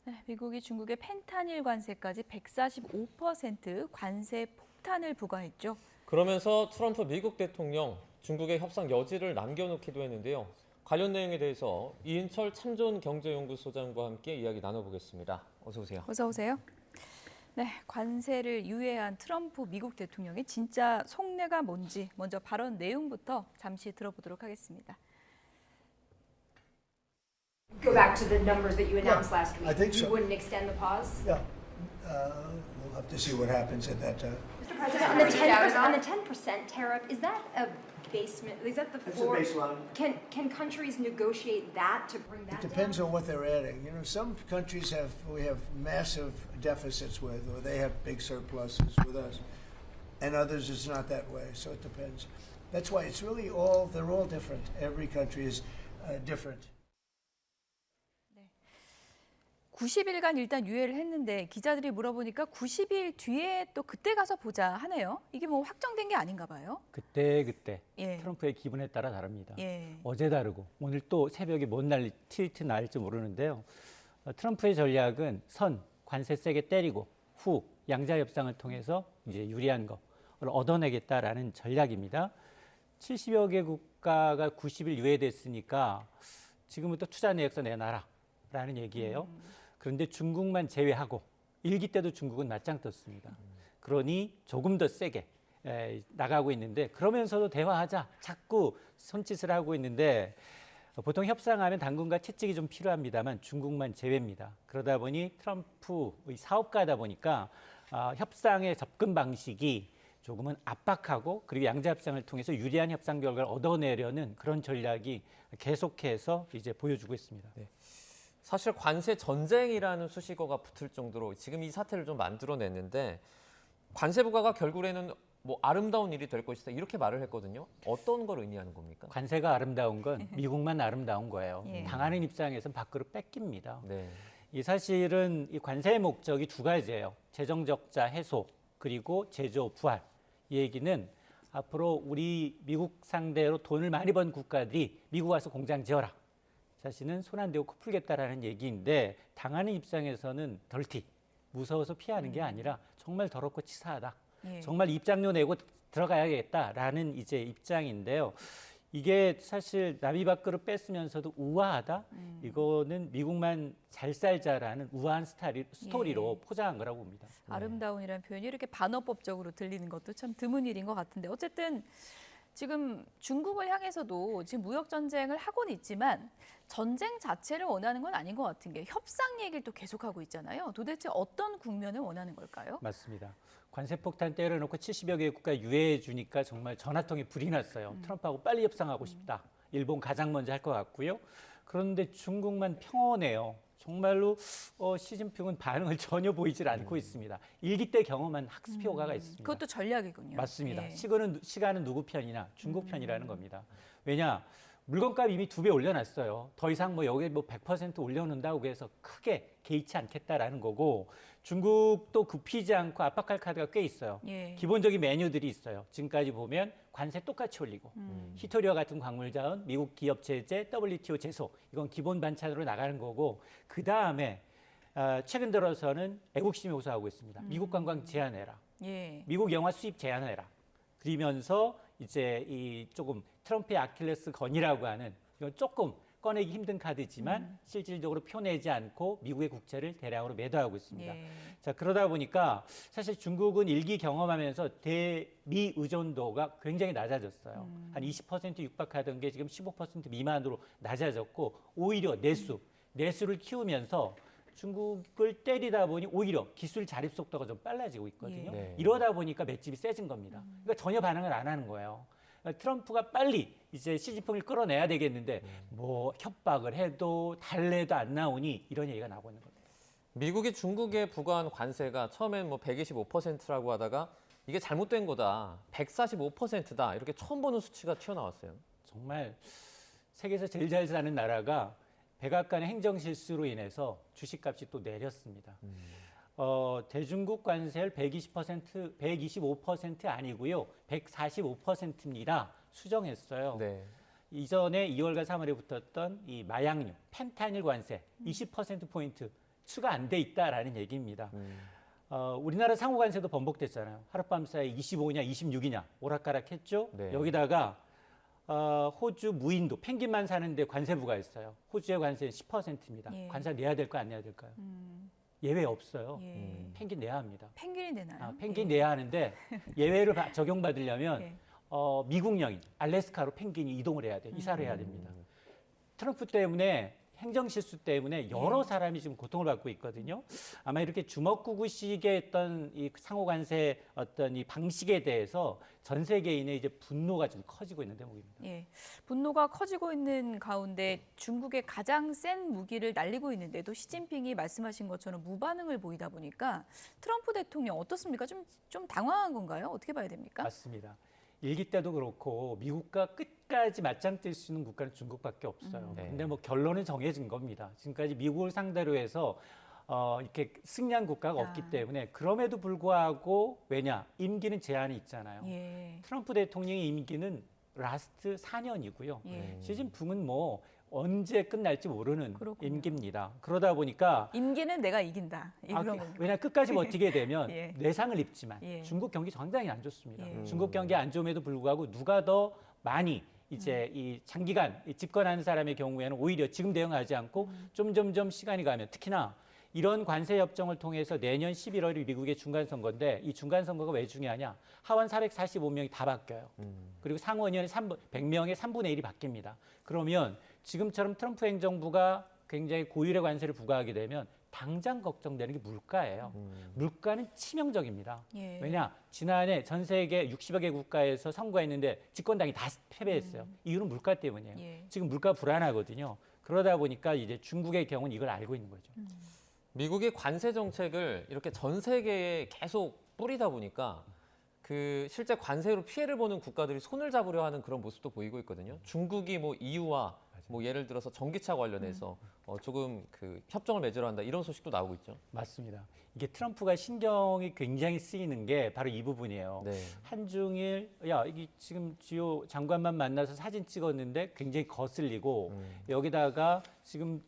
네, 미국이 중국의 펜타닐 관세까지 145% 관세 폭탄을 부과했죠. 그러면서 트럼프 미국 대통령 중국의 협상 여지를 남겨놓기도 했는데요. 관련 내용에 대해서 이인철 참존경제연구소장과 함께 이야기 나눠보겠습니다. 어서 오세요. 어서 오세요. 네, 관세를 유예한 트럼프 미국 대통령의 진짜 속내가 뭔지 먼저 발언 내용부터 잠시 들어보도록 하겠습니다. Go back to the numbers that you announced last week. I think so. You wouldn't extend the pause? Yeah, we'll have to see what happens at that time. Mr. President, on the 10% tariff, is that a basement? Is that the That's floor? a baseline. Can countries negotiate that to bring that It depends down? on what they're adding. You know, some countries we have massive deficits with, or they have big surpluses with us, and others it's not that way. So it depends. That's why it's really they're all different. Every country is different. 90일간 일단 유예를 했는데 기자들이 물어보니까 90일 뒤에 또 그때 가서 보자 하네요. 이게 뭐 확정된 게 아닌가 봐요. 그때 예. 트럼프의 기분에 따라 다릅니다. 예. 어제 다르고 오늘 또 새벽에 뭔 트위트 날지 모르는데요. 트럼프의 전략은 관세 세게 때리고 후 양자 협상을 통해서 이제 유리한 거를 얻어내겠다라는 전략입니다. 70여 개 국가가 90일 유예됐으니까 지금부터 투자 내역서 내놔라라는 얘기예요. 그런데 중국만 제외하고 1기 때도 중국은 맞짱 떴습니다. 그러니 조금 더 세게 나가고 있는데 그러면서도 대화하자 자꾸 손짓을 하고 있는데 보통 협상하면 당근과 채찍이 좀 필요합니다만 중국만 제외입니다. 그러다 보니 트럼프의 사업가다 보니까 협상의 접근 방식이 조금은 압박하고 그리고 양자 협상을 통해서 유리한 협상 결과를 얻어내려는 그런 전략이 계속해서 이제 보여주고 있습니다. 네. 사실 관세 전쟁이라는 수식어가 붙을 정도로 지금 이 사태를 좀 만들어냈는데 관세 부과가 결국에는 뭐 아름다운 일이 될 것이다 이렇게 말을 했거든요. 어떤 걸 의미하는 겁니까? 관세가 아름다운 건 미국만 아름다운 거예요. 예. 당하는 입장에서는 밖으로 뺏깁니다. 네. 이 사실은 이 관세의 목적이 두 가지예요. 재정 적자 해소 그리고 제조 부활. 이 얘기는 앞으로 우리 미국 상대로 돈을 많이 번 국가들이 미국 와서 공장 지어라. 자신은 손 안 대고 코 풀겠다라는 얘기인데 당하는 입장에서는 덜티, 무서워서 피하는 게 아니라 정말 더럽고 치사하다. 예. 정말 입장료 내고 들어가야겠다라는 이제 입장인데요. 이게 사실 나비 밖으로 뺐으면서도 우아하다. 이거는 미국만 잘 살자라는 우아한 스토리로 포장한 거라고 봅니다. 아름다운이라는 표현이 이렇게 반어법적으로 들리는 것도 참 드문 일인 것 같은데 어쨌든 지금 중국을 향해서도 지금 무역 전쟁을 하고는 있지만 전쟁 자체를 원하는 건 아닌 것 같은 게 협상 얘기를 또 계속하고 있잖아요. 도대체 어떤 국면을 원하는 걸까요? 맞습니다. 관세 폭탄 때려놓고 70여 개 국가 유예해 주니까 정말 전화통에 불이 났어요. 트럼프하고 빨리 협상하고 싶다. 일본 가장 먼저 할 것 같고요. 그런데 중국만 평온해요. 정말로 시진핑은 반응을 전혀 보이질 않고 있습니다. 일기 때 경험한 학습 효과가 있습니다. 그것도 전략이군요. 맞습니다. 예. 시간은 누구 편이냐? 중국 편이라는 겁니다. 왜냐? 물건값 이미 2배 올려놨어요. 더 이상 뭐 여기에 뭐 100% 올려놓는다고 해서 크게 개의치 않겠다라는 거고 중국도 굽히지 않고 압박할 카드가 꽤 있어요. 예. 기본적인 메뉴들이 있어요. 지금까지 보면 관세 똑같이 올리고 히토리와 같은 광물 자원, 미국 기업 제재, WTO 제소 이건 기본 반찬으로 나가는 거고 그 다음에 최근 들어서는 애국심이 호소하고 있습니다. 미국 관광 제한해라. 예. 미국 영화 수입 제한해라. 그러면서 이제 이 조금 트럼프의 아킬레스 건이라고 하는 이건 조금 꺼내기 힘든 카드지만 실질적으로 펴내지 않고 미국의 국채를 대량으로 매도하고 있습니다. 예. 자, 그러다 보니까 사실 중국은 일기 경험하면서 대미 의존도가 굉장히 낮아졌어요. 한 20% 육박하던 게 지금 15% 미만으로 낮아졌고 오히려 내수를 키우면서 중국을 때리다 보니 오히려 기술 자립 속도가 좀 빨라지고 있거든요. 네. 이러다 보니까 맷집이 세진 겁니다. 그러니까 전혀 반응을 안 하는 거예요. 트럼프가 빨리 이제 시진핑을 끌어내야 되겠는데 뭐 협박을 해도 달래도 안 나오니 이런 얘기가 나오고 있는 겁니다. 미국이 중국에 부과한 관세가 처음엔 뭐 125%라고 하다가 이게 잘못된 거다. 145%다. 이렇게 처음 보는 수치가 튀어나왔어요. 정말 세계에서 제일 잘 사는 나라가 백악관의 행정 실수로 인해서 주식값이 또 내렸습니다. 대중국 관세율 125% 아니고요. 145%입니다. 수정했어요. 네. 이전에 2월과 3월에 붙었던 이 마약류, 펜타닐 관세 20%포인트 추가 안 돼 있다라는 얘기입니다. 우리나라 상호관세도 번복됐잖아요. 하룻밤 사이 25냐 26이냐 오락가락했죠. 네. 여기다가 호주 무인도 펭귄만 사는데 관세 부과했어요. 호주의 관세는 10%입니다. 예. 관세 내야 될까요? 안 내야 될까요? 예외 없어요. 예. 펭귄 내야 합니다. 펭귄이 되나요? 펭귄 예. 내야 하는데 예외를 적용받으려면 예. 미국령인 알래스카로 펭귄이 이동을 해야 돼요. 이사를 해야 됩니다. 트럼프 때문에 행정실수 때문에 여러 사람이 지금 고통을 받고 있거든요. 아마 이렇게 주먹구구식의 어떤 이 상호관세 어떤 이 방식에 대해서 전 세계인의 이제 분노가 좀 커지고 있는 대목입니다. 예, 분노가 커지고 있는 가운데 중국의 가장 센 무기를 날리고 있는데도 시진핑이 말씀하신 것처럼 무반응을 보이다 보니까 트럼프 대통령 어떻습니까? 좀 당황한 건가요? 어떻게 봐야 됩니까? 맞습니다. 일기 때도 그렇고 미국과 끝까지 맞짱 뜰 수 있는 국가는 중국밖에 없어요. 네. 근데 뭐 결론은 정해진 겁니다. 지금까지 미국을 상대로 해서 이렇게 승리한 국가가 없기 때문에 그럼에도 불구하고 왜냐? 임기는 제한이 있잖아요. 예. 트럼프 대통령의 임기는 라스트 4년이고요. 예. 시진핑은 뭐 언제 끝날지 모르는 그렇군요. 임기입니다. 그러다 보니까 임기는 내가 이긴다. 그런 겁니까? 왜냐하면 끝까지 버티게 되면 예. 내상을 입지만 예. 중국 경기 상당히 안 좋습니다. 예. 중국 경기 안 좋음에도 불구하고 누가 더 많이 이제 이 장기간 집권하는 사람의 경우에는 오히려 지금 대응하지 않고 점점점 시간이 가면 특히나 이런 관세 협정을 통해서 내년 11월이 미국의 중간 선거인데 이 중간 선거가 왜 중요하냐? 하원 445명이 다 바뀌어요. 그리고 상원의원이 100명의 3분의 1이 바뀝니다. 그러면 지금처럼 트럼프 행정부가 굉장히 고율의 관세를 부과하게 되면 당장 걱정되는 게 물가예요. 물가는 치명적입니다. 예. 왜냐? 지난해 전 세계 60여 개 국가에서 선거했는데 집권당이 다 패배했어요. 이유는 물가 때문이에요. 예. 지금 물가 불안하거든요. 그러다 보니까 이제 중국의 경우는 이걸 알고 있는 거죠. 미국의 관세 정책을 이렇게 전 세계에 계속 뿌리다 보니까 그 실제 관세로 피해를 보는 국가들이 손을 잡으려 하는 그런 모습도 보이고 있거든요. 중국이 뭐 EU와 뭐 예를 들어서 전기차 관련해서 조금 그 협정을 맺으려 한다 이런 소식도 나오고 있죠. 맞습니다. 이게 트럼프가 신경이 굉장히 쓰이는 게 바로 이 부분이에요. 네. 한중일, 야, 이게 지금 주요 장관만 만나서 사진 찍었는데 굉장히 거슬리고 여기다가 지금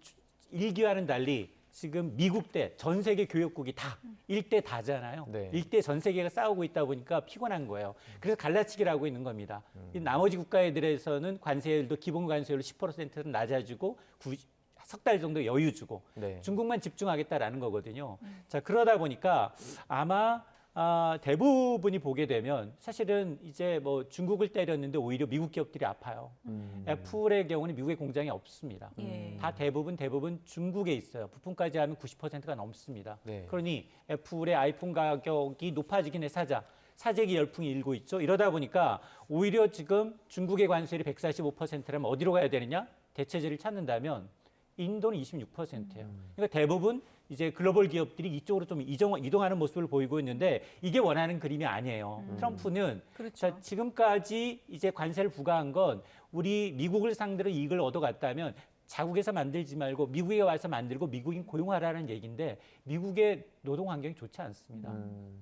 일기와는 달리 지금 미국 대 전 세계 교역국이 다 일대 다잖아요. 네. 일대 전 세계가 싸우고 있다 보니까 피곤한 거예요. 그래서 갈라치기를 하고 있는 겁니다. 이 나머지 국가들에서는 관세율도 기본 관세율로 10%는 낮아지고 석 달 정도 여유 주고 네. 중국만 집중하겠다라는 거거든요. 자, 그러다 보니까 아마 대부분이 보게 되면 사실은 이제 뭐 중국을 때렸는데 오히려 미국 기업들이 아파요. 애플의 경우는 미국에 공장이 없습니다. 예. 다 대부분 중국에 있어요. 부품까지 하면 90%가 넘습니다. 네. 그러니 애플의 아이폰 가격이 높아지긴 해 사재기 열풍이 일고 있죠. 이러다 보니까 오히려 지금 중국의 관세율이 145%라면 어디로 가야 되느냐? 대체제를 찾는다면 인도는 26%예요. 그러니까 대부분 이제 글로벌 기업들이 이쪽으로 좀 이동하는 모습을 보이고 있는데 이게 원하는 그림이 아니에요. 트럼프는 그렇죠. 자, 지금까지 이제 관세를 부과한 건 우리 미국을 상대로 이익을 얻어갔다면 자국에서 만들지 말고 미국에 와서 만들고 미국인 고용하라는 얘기인데 미국의 노동 환경이 좋지 않습니다.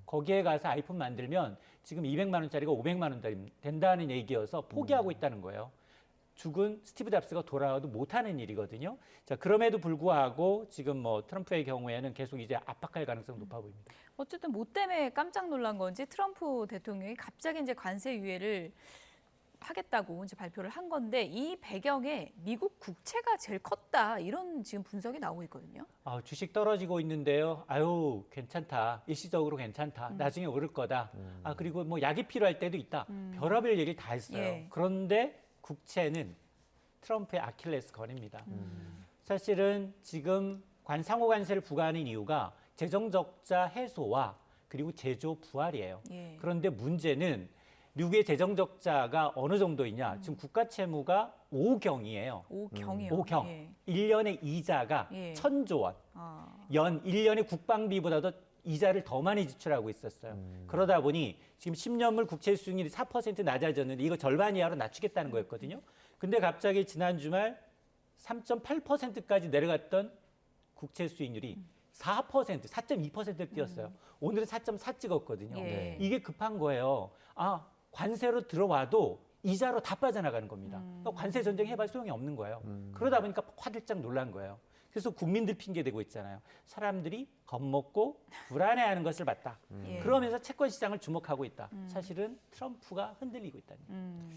거기에 가서 아이폰 만들면 지금 200만 원짜리가 500만 원짜리 된다는 얘기여서 포기하고 있다는 거예요. 죽은 스티브 잡스가 돌아와도 못하는 일이거든요. 자, 그럼에도 불구하고 지금 뭐 트럼프의 경우에는 계속 이제 압박할 가능성이 높아 보입니다. 어쨌든 뭐 때문에 깜짝 놀란 건지 트럼프 대통령이 갑자기 이제 관세 유예를 하겠다고 이제 발표를 한 건데 이 배경에 미국 국채가 제일 컸다 이런 지금 분석이 나오고 있거든요. 주식 떨어지고 있는데요. 아유, 괜찮다. 일시적으로 괜찮다. 나중에 오를 거다. 그리고 뭐 약이 필요할 때도 있다. 별의별 얘기를 다 했어요. 예. 그런데 국채는 트럼프의 아킬레스건입니다. 사실은 지금 상호관세를 부과하는 이유가 재정 적자 해소와 그리고 제조 부활이에요. 예. 그런데 문제는 미국의 재정 적자가 어느 정도이냐? 지금 국가 채무가 5경이에요. 오경이요. 5경. 예. 1년의 이자가 예. 1,000조 원. 아, 1년의 국방비보다도 이자를 더 많이 지출하고 있었어요. 그러다 보니 지금 10년물 국채 수익률이 4% 낮아졌는데 이거 절반 이하로 낮추겠다는 거였거든요. 근데 갑자기 지난 주말 3.8%까지 내려갔던 국채 수익률이 4%, 4.2%를 뛰었어요. 오늘은 4.4 찍었거든요. 예. 이게 급한 거예요. 관세로 들어와도 이자로 다 빠져나가는 겁니다. 그러니까 관세 전쟁 해봐야 소용이 없는 거예요. 그러다 보니까 화들짝 놀란 거예요. 그래서 국민들 핑계 대고 있잖아요. 사람들이 겁먹고 불안해하는 것을 봤다. 예. 그러면서 채권 시장을 주목하고 있다. 사실은 트럼프가 흔들리고 있다는 거예요.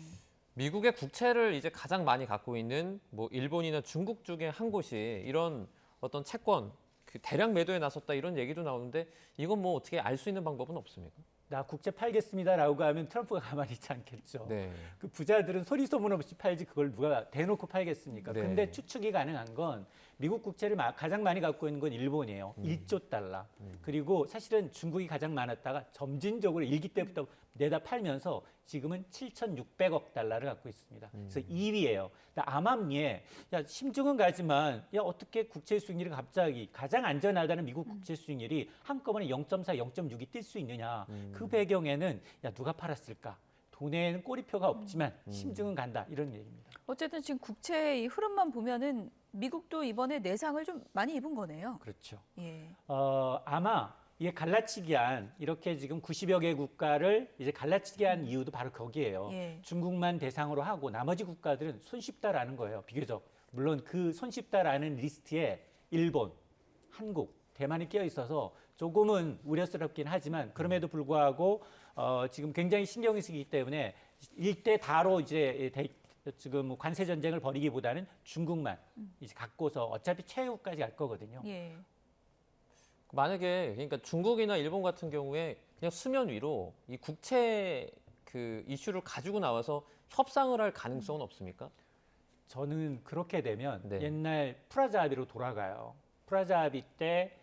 미국의 국채를 이제 가장 많이 갖고 있는 뭐 일본이나 중국 중에 한 곳이 이런 어떤 채권 그 대량 매도에 나섰다 이런 얘기도 나오는데 이건 뭐 어떻게 알 수 있는 방법은 없습니까? 나 국채 팔겠습니다라고 하면 트럼프가 가만히 있지 않겠죠. 네. 그 부자들은 소리 소문 없이 팔지 그걸 누가 대놓고 팔겠습니까? 네. 근데 추측이 가능한 건 미국 국채를 가장 많이 갖고 있는 건 일본이에요. 1조 달러. 그리고 사실은 중국이 가장 많았다가 점진적으로 일기 때부터 내다 팔면서 지금은 7,600억 달러를 갖고 있습니다. 그래서 2위예요. 암암리에 야 심증은 가지만 야 어떻게 국채 수익률이 갑자기 가장 안전하다는 미국 국채 수익률이 한꺼번에 0.4, 0.6이 뛸 수 있느냐. 그 배경에는 야 누가 팔았을까? 돈에는 꼬리표가 없지만 심증은 간다 이런 얘기입니다. 어쨌든 지금 국채의 이 흐름만 보면은 미국도 이번에 내상을 좀 많이 입은 거네요. 그렇죠. 예. 아마 이게 갈라치기 한 이렇게 지금 90여 개 국가를 이제 갈라치기 한 이유도 바로 거기에요. 예. 중국만 대상으로 하고 나머지 국가들은 손쉽다라는 거예요. 비교적. 물론 그 손쉽다라는 리스트에 일본, 한국, 대만이 끼어 있어서 조금은 우려스럽긴 하지만 그럼에도 불구하고 지금 굉장히 신경이 쓰이기 때문에 일대 다로 이제 지금 관세 전쟁을 벌이기보다는 중국만 이제 갖고서 어차피 최후까지 갈 거거든요. 예. 만약에 그러니까 중국이나 일본 같은 경우에 그냥 수면 위로 이 국채 그 이슈를 가지고 나와서 협상을 할 가능성은 없습니까? 저는 그렇게 되면 네. 옛날 프라자 합의로 돌아가요. 프라자 합의 때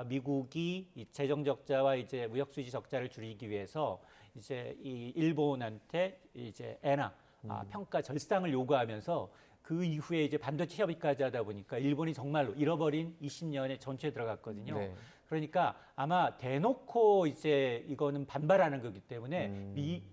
미국이 이 재정 적자와 이제 무역 수지 적자를 줄이기 위해서 이제 이 일본한테 이제 엔화 평가 절상을 요구하면서 그 이후에 이제 반도체 협의까지 하다 보니까 일본이 정말로 잃어버린 20년의 전초에 들어갔거든요. 네. 그러니까 아마 대놓고 이제 이거는 반발하는 거기 때문에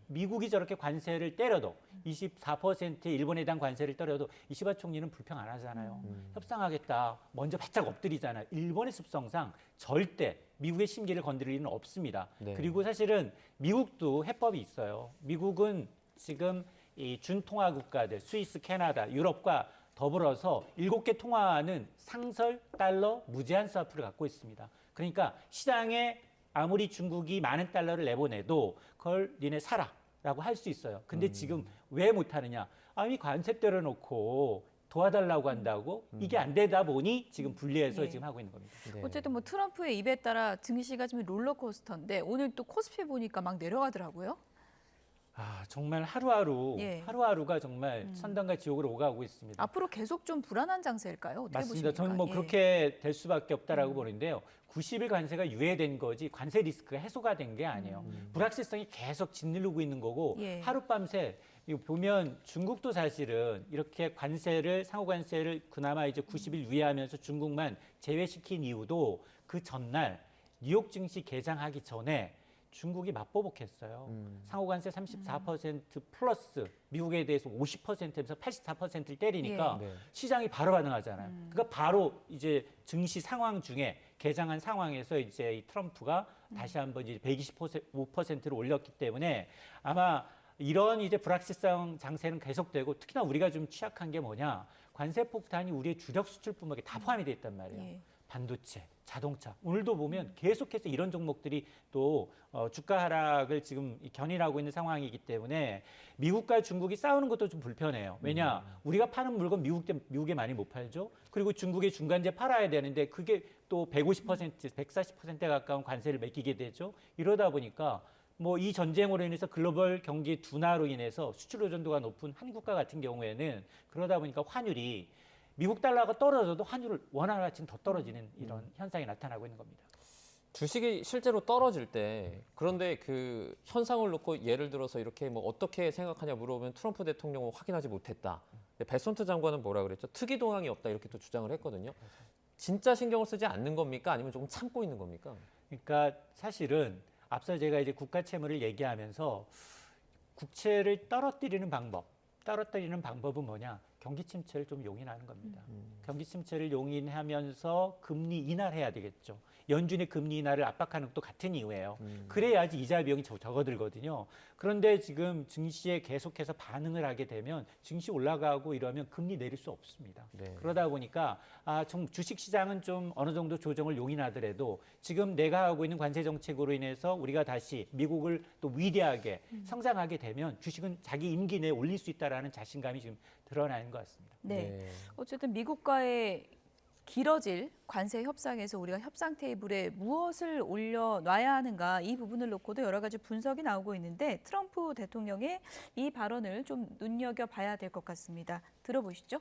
미국이 저렇게 관세를 때려도 24% 일본에 대한 관세를 때려도 이시바 총리는 불평 안 하잖아요. 협상하겠다. 먼저 바짝 엎드리잖아요. 일본의 습성상 절대 미국의 심기를 건드릴 일은 없습니다. 네. 그리고 사실은 미국도 해법이 있어요. 미국은 지금 이 준통화 국가들 스위스, 캐나다, 유럽과 더불어서 7개 통화는 상설 달러 무제한 스와프를 갖고 있습니다. 그러니까 시장에 아무리 중국이 많은 달러를 내보내도 그걸 니네 사라라고 할 수 있어요. 근데 지금 왜 못하느냐? 아니 관세 때려놓고 도와달라고 한다고 이게 안 되다 보니 지금 분리해서 예. 지금 하고 있는 겁니다. 네. 어쨌든 뭐 트럼프의 입에 따라 증시가 지금 롤러코스터인데 오늘 또 코스피 보니까 막 내려가더라고요. 정말 예. 하루하루가 정말 천당과 지옥으로 오가고 있습니다. 앞으로 계속 좀 불안한 장세일까요? 어떻게 맞습니다. 보십니까? 저는 뭐 예. 그렇게 될 수밖에 없다라고 보는데요. 90일 관세가 유예된 거지 관세 리스크가 해소가 된 게 아니에요. 불확실성이 계속 짓누르고 있는 거고 예. 하룻밤새 이거 보면 중국도 사실은 이렇게 관세를 상호 관세를 그나마 이제 90일 유예하면서 중국만 제외시킨 이유도 그 전날 뉴욕 증시 개장하기 전에 중국이 맞보복했어요. 상호관세 34% 플러스 미국에 대해서 50%에서 84%를 때리니까 예. 네. 시장이 바로 반응하잖아요. 그러니까 바로 이제 증시 상황 중에 개장한 상황에서 이제 이 트럼프가 다시 한번 이제 125%를 올렸기 때문에 아마 이런 이제 불확실성 장세는 계속되고 특히나 우리가 좀 취약한 게 뭐냐 관세 폭탄이 우리의 주력 수출 품목에 다 포함이 돼 있단 말이에요. 예. 반도체, 자동차. 오늘도 보면 계속해서 이런 종목들이 또 주가 하락을 지금 견인하고 있는 상황이기 때문에 미국과 중국이 싸우는 것도 좀 불편해요. 왜냐? 우리가 파는 물건 미국에 많이 못 팔죠. 그리고 중국의 중간재 팔아야 되는데 그게 또 150%, 140%에 가까운 관세를 매기게 되죠. 이러다 보니까 뭐 이 전쟁으로 인해서 글로벌 경기 둔화로 인해서 수출 의존도가 높은 한국과 같은 경우에는 그러다 보니까 환율이 미국 달러가 떨어져도 환율을 원화가치는 더 떨어지는 이런 현상이 나타나고 있는 겁니다. 주식이 실제로 떨어질 때 그런데 그 현상을 놓고 예를 들어서 이렇게 뭐 어떻게 생각하냐 물어보면 트럼프 대통령은 확인하지 못했다. 베손트 장관은 뭐라 그랬죠? 특이 동향이 없다 이렇게 또 주장을 했거든요. 진짜 신경을 쓰지 않는 겁니까? 아니면 조금 참고 있는 겁니까? 그러니까 사실은 앞서 제가 이제 국가 채무를 얘기하면서 국채를 떨어뜨리는 방법은 뭐냐? 경기 침체를 좀 용인하는 겁니다. 경기 침체를 용인하면서 금리 인하를 해야 되겠죠. 연준의 금리 인하를 압박하는 것도 같은 이유예요. 그래야지 이자 비용이 적어들거든요. 그런데 지금 증시에 계속해서 반응을 하게 되면 증시 올라가고 이러면 금리 내릴 수 없습니다. 네. 그러다 보니까 좀 주식시장은 좀 어느 정도 조정을 용인하더라도 지금 내가 하고 있는 관세 정책으로 인해서 우리가 다시 미국을 또 위대하게 성장하게 되면 주식은 자기 임기 내에 올릴 수 있다라는 자신감이 지금 드러나는 것 같습니다. 네. 어쨌든 미국과의 길어질 관세 협상에서 우리가 협상 테이블에 무엇을 올려놔야 하는가 이 부분을 놓고도 여러 가지 분석이 나오고 있는데 트럼프 대통령의 이 발언을 좀 눈여겨봐야 될 것 같습니다. 들어보시죠.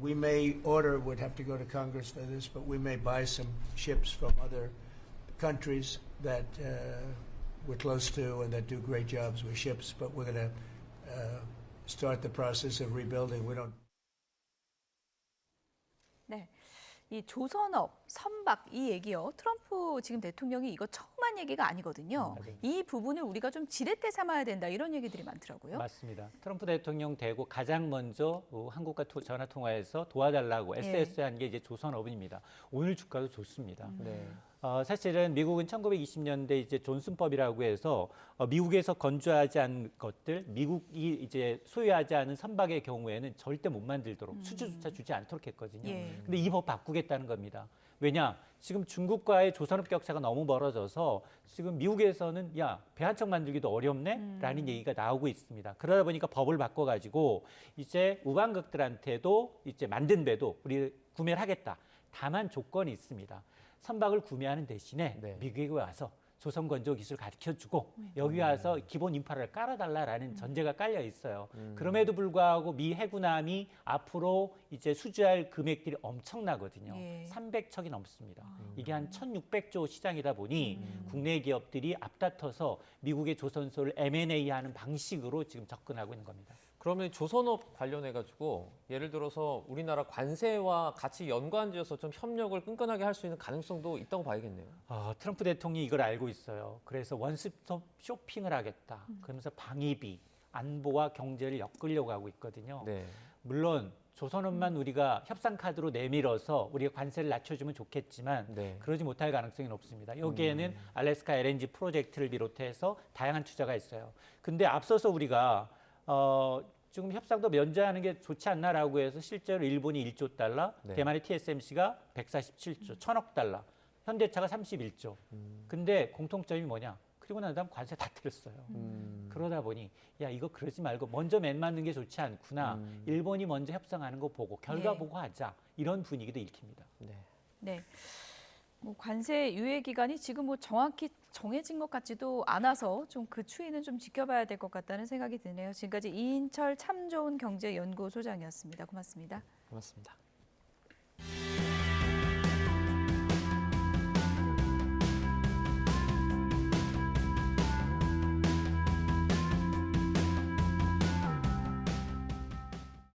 We may order, would have to go to Congress for this, but we may buy some ships from other countries that we're close to and that do great jobs with ships, but we're going to start the process of rebuilding. We don't. 네. 이 조선업, 선박 이 얘기요. 트럼프 지금 대통령이 이거 처음 한 얘기가 아니거든요. 맞아요. 이 부분을 우리가 좀 지렛대 삼아야 된다 이런 얘기들이 많더라고요. 맞습니다. 트럼프 대통령 되고 가장 먼저 한국과 전화 통화에서 도와달라고 SS에 한 게 이제 조선업입니다. 오늘 주가도 좋습니다. 네. 사실은 미국은 1920년대 이제 존슨법이라고 해서 미국에서 건조하지 않은 것들, 미국이 이제 소유하지 않은 선박의 경우에는 절대 못 만들도록 수주조차 주지 않도록 했거든요. 예. 근데 이 법 바꾸겠다는 겁니다. 왜냐? 지금 중국과의 조선업 격차가 너무 멀어져서 지금 미국에서는 야, 배 한 척 만들기도 어렵네? 라는 얘기가 나오고 있습니다. 그러다 보니까 법을 바꿔가지고 이제 우방국들한테도 이제 만든 배도 우리 구매를 하겠다. 다만 조건이 있습니다. 선박을 구매하는 대신에 네. 미국에 와서 조선 건조 기술 가르쳐주고 여기 와서 기본 인프라를 깔아달라라는 전제가 깔려 있어요. 그럼에도 불구하고 미 해군함이 앞으로 이제 수주할 금액들이 엄청나거든요. 예. 300척이 넘습니다. 이게 한 1,600조 시장이다 보니 국내 기업들이 앞다퉈서 미국의 조선소를 M&A하는 방식으로 지금 접근하고 있는 겁니다. 그러면 조선업 관련해 가지고 예를 들어서 우리나라 관세와 같이 연관지어서 좀 협력을 끈끈하게 할 수 있는 가능성도 있다고 봐야겠네요. 트럼프 대통령이 이걸 알고 있어요. 그래서 원스톱 쇼핑을 하겠다. 그러면서 방위비, 안보와 경제를 엮으려고 하고 있거든요. 네. 물론 조선업만 우리가 협상 카드로 내밀어서 우리가 관세를 낮춰주면 좋겠지만 네. 그러지 못할 가능성이 높습니다. 여기에는 알래스카 LNG 프로젝트를 비롯해서 다양한 투자가 있어요. 근데 앞서서 우리가 지금 협상도 면제하는 게 좋지 않나라고 해서 실제로 일본이 1조 달러, 네. 대만의 TSMC가 147조, 1,000억 달러, 현대차가 31조. 근데 공통점이 뭐냐? 그리고 난 다음 관세 다 틀었어요. 그러다 보니 야 이거 그러지 말고 먼저 맨 맞는 게 좋지 않구나. 일본이 먼저 협상하는 거 보고 결과 네. 보고 하자. 이런 분위기도 읽힙니다. 네. 네. 뭐 관세 유예 기간이 지금 뭐 정확히 정해진 것 같지도 않아서 좀 그 추이는 좀 지켜봐야 될 것 같다는 생각이 드네요. 지금까지 이인철 참 좋은 경제연구소장이었습니다. 고맙습니다. 고맙습니다.